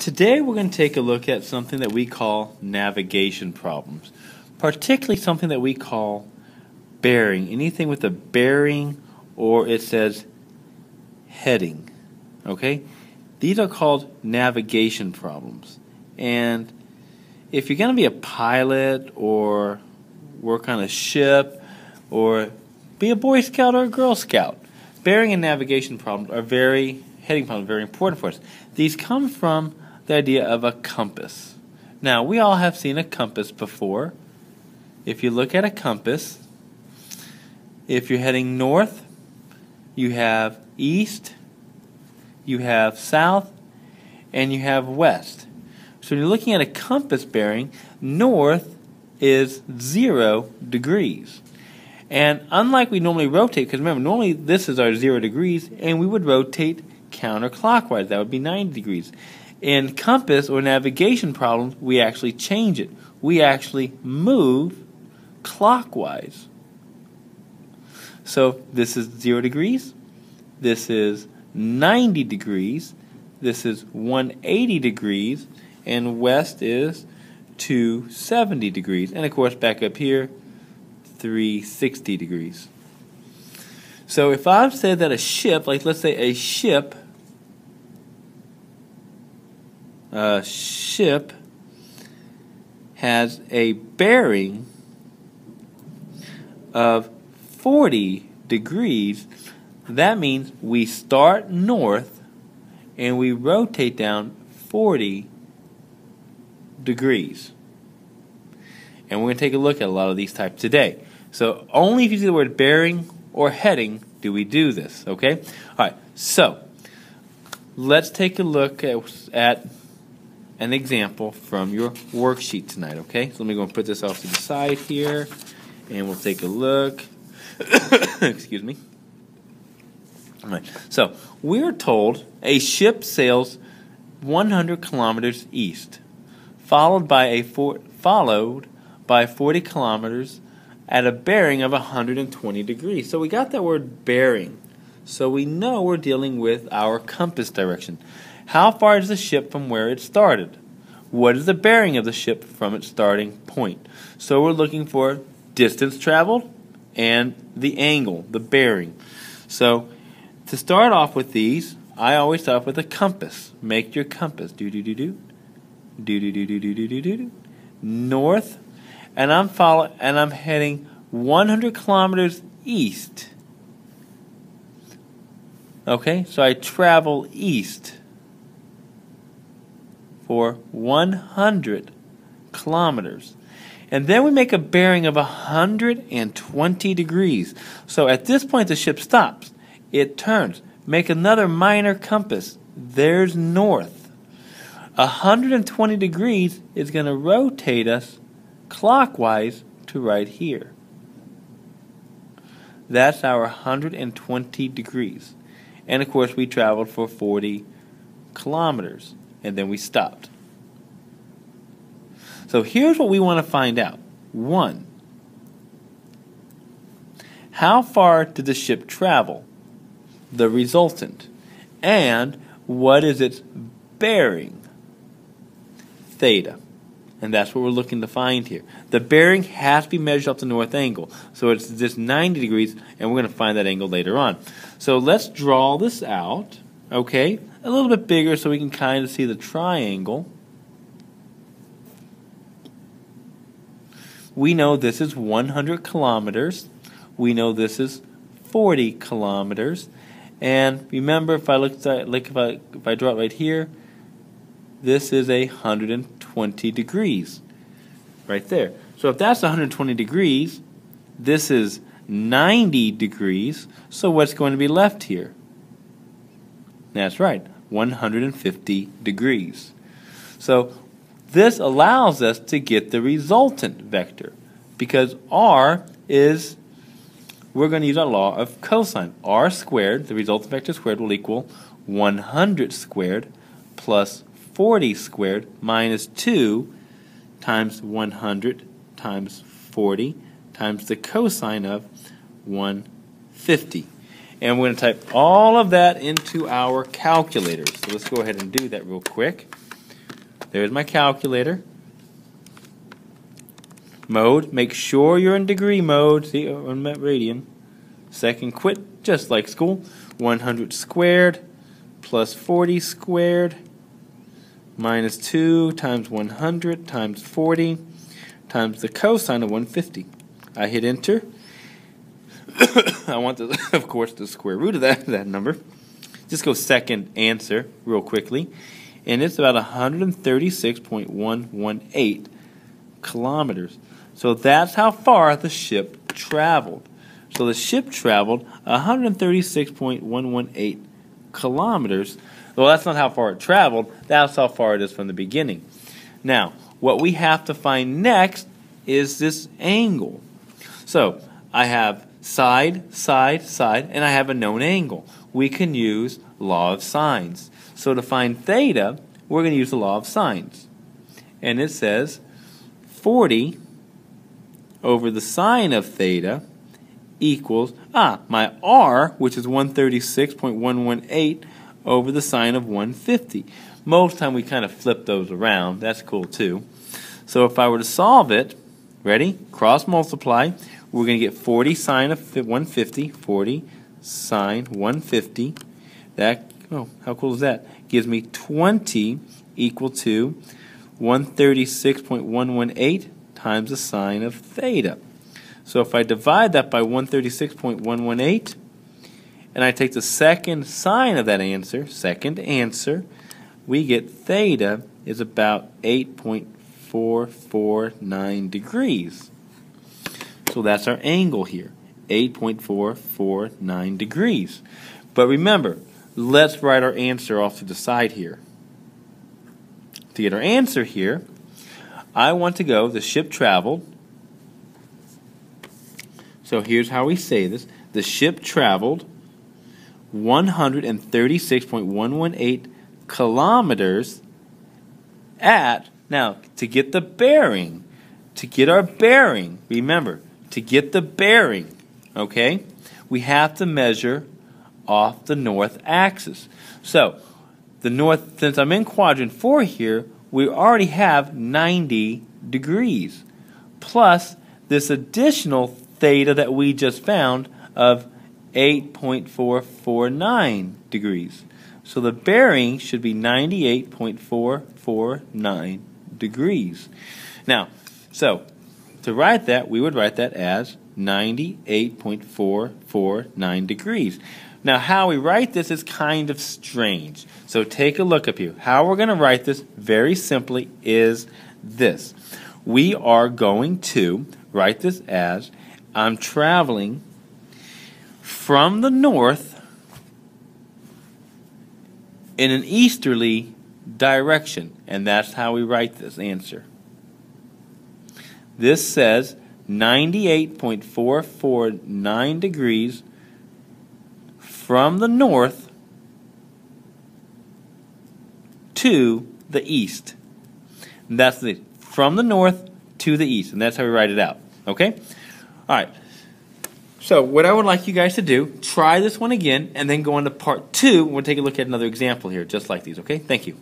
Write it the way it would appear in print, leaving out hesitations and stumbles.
Today we're going to take a look at something that we call navigation problems, particularly something that we call bearing. Anything with a bearing or it says heading. Okay? These are called navigation problems. And if you're going to be a pilot or work on a ship or be a Boy Scout or a Girl Scout, bearing and navigation problems are heading problems, very important for us. These come from the idea of a compass. Now, we all have seen a compass before. If you look at a compass, if you're heading north, you have east, you have south, and you have west. So when you're looking at a compass bearing, north is 0 degrees. And unlike we normally rotate, because remember, normally this is our 0 degrees, and we would rotate counterclockwise. That would be 90 degrees. In compass or navigation problems, we actually change it. We actually move clockwise. So this is 0 degrees, this is 90 degrees, this is 180 degrees, and west is 270 degrees. And of course, back up here, 360 degrees. So if I've said that a ship, like let's say a ship has a bearing of 40 degrees, that means we start north and we rotate down 40 degrees. And we're going to take a look at a lot of these types today. So only if you see the word bearing or heading do we do this, okay? All right, so let's take a look at an example from your worksheet tonight, okay? So let me go and put this off to the side here, and we'll take a look. Excuse me. All right, so we're told a ship sails 100 kilometers east, followed by 40 kilometers at a bearing of 120 degrees. So we got that word bearing. So we know we're dealing with our compass direction. How far is the ship from where it started? What is the bearing of the ship from its starting point? So we're looking for distance traveled and the angle, the bearing. So to start off with these, I always start off with a compass. Make your compass. Do-do-do-do. Do-do-do-do-do-do-do-do. North. And I'm heading 100 kilometers east. Okay, so I travel east for 100 kilometers. And then we make a bearing of 120 degrees. So at this point the ship stops. It turns. Make another minor compass. There's north. 120 degrees is going to rotate us clockwise to right here. That's our 120 degrees. And of course we traveled for 40 kilometers. And then we stopped. So here's what we want to find out. 1. How far did the ship travel? The resultant. And what is its bearing? Theta. And that's what we're looking to find here. The bearing has to be measured off the north angle. So it's just 90 degrees, and we're going to find that angle later on. So let's draw this out, okay? A little bit bigger so we can kind of see the triangle. We know this is 100 kilometers. We know this is 40 kilometers. And remember, if I look at, if I draw it right here, this is 120 degrees right there. So if that's 120 degrees, this is 90 degrees. So what's going to be left here? That's right, 150 degrees. So this allows us to get the resultant vector because r is, we're going to use our law of cosine. R squared, the resultant vector squared, will equal 100 squared plus 40 squared minus 2 times 100 times 40 times the cosine of 150. And we're going to type all of that into our calculators. So let's go ahead and do that real quick. there's my calculator. Mode, make sure you're in degree mode. See, I'm at radian. Second, quit, just like school. 100 squared plus 40 squared minus 2 times 100 times 40 times the cosine of 150. I hit enter. I want, of course, the square root of that number. Just go second answer real quickly. And it's about 136.118 kilometers. So that's how far the ship traveled. So the ship traveled 136.118 kilometers. Well, that's not how far it traveled. That's how far it is from the beginning. Now, what we have to find next is this angle. So I have side, side, side, and I have a known angle. We can use law of sines. So to find theta, we're going to use the law of sines. And it says 40 over the sine of theta equals, my r, which is 136.118 over the sine of 150. Most of the time we kind of flip those around. That's cool too. So if I were to solve it, ready? Cross multiply. We're going to get 40 sine of 150. 40 sine 150. That, oh, how cool is that? Gives me 20 equal to 136.118 times the sine of theta. So if I divide that by 136.118, and I take the second sine of that answer, we get theta is about 8.449 degrees. So that's our angle here, 8.449 degrees. But remember, let's write our answer off to the side here. To get our answer here, I want to go, the ship traveled. So here's how we say this. The ship traveled 136.118 kilometers at, now, to get the bearing, to get our bearing, remember, to get the bearing, okay, we have to measure off the north axis. So, the north, since I'm in quadrant 4 here, we already have 90 degrees, plus this additional theta that we just found of 8.449 degrees. So the bearing should be 98.449 degrees. Now, so to write that, we would write that as 98.449 degrees. Now, how we write this is kind of strange. So take a look up here. How we're going to write this very simply is this. We are going to write this as I'm traveling from the north in an easterly direction. And that's how we write this answer. This says 98.449 degrees from the north to the east. And that's it. From the north to the east. And that's how we write it out. Okay? All right. So what I would like you guys to do, try this one again, and then go on to part 2. We'll take a look at another example here, just like these. Okay? Thank you.